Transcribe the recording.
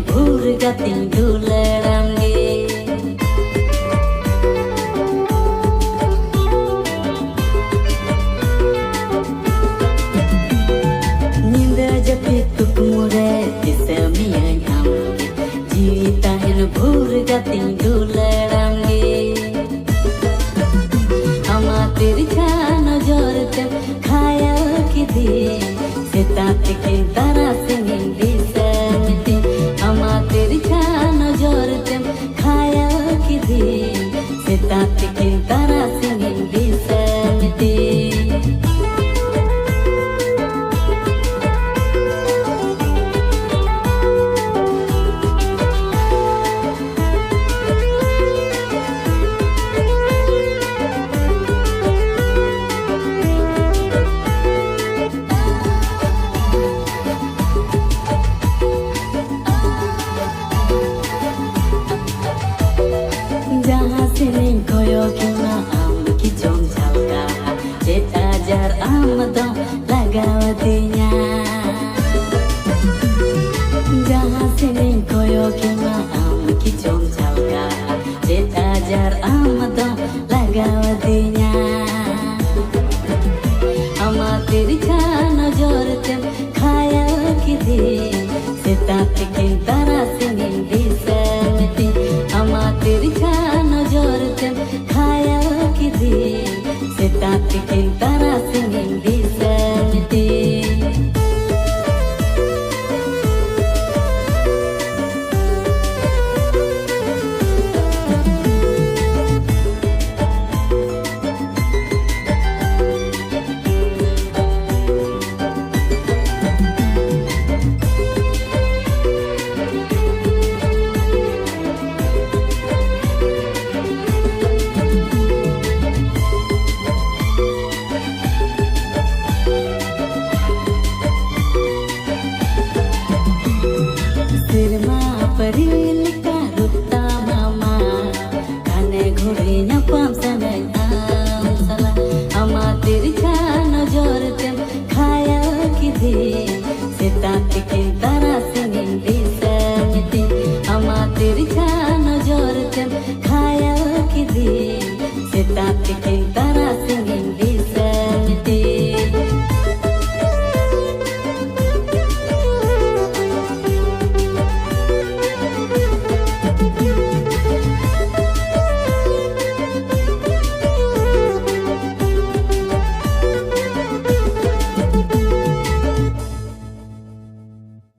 भूर गतिन दुलड़ांगे निंदा जपे तुक मुरे दिसमिया हमगे जीता है भूर गतिन दुलड़ांगे हमा तिरछा नजर ते खाया की दे सेतात के तारा से निंदी समते हमा तिरछा नजर ते खाया की दे सेतात के तारा से निंदी समते जहाँ से नहीं खोयो क्यों ना आम की चोम झलका जेता जार आम दो लगावतिया जहाँ से नहीं खोयो क्यों ना आम की चोम झलका जेता जार आम दो लगावतिया हमा तिरछा नजर ते खाया की दे सेतात के तारा से निंदी समते हमा तिरछा नजर ते खाया की दे सेतात के तारा से निंदी समते सिरमा परी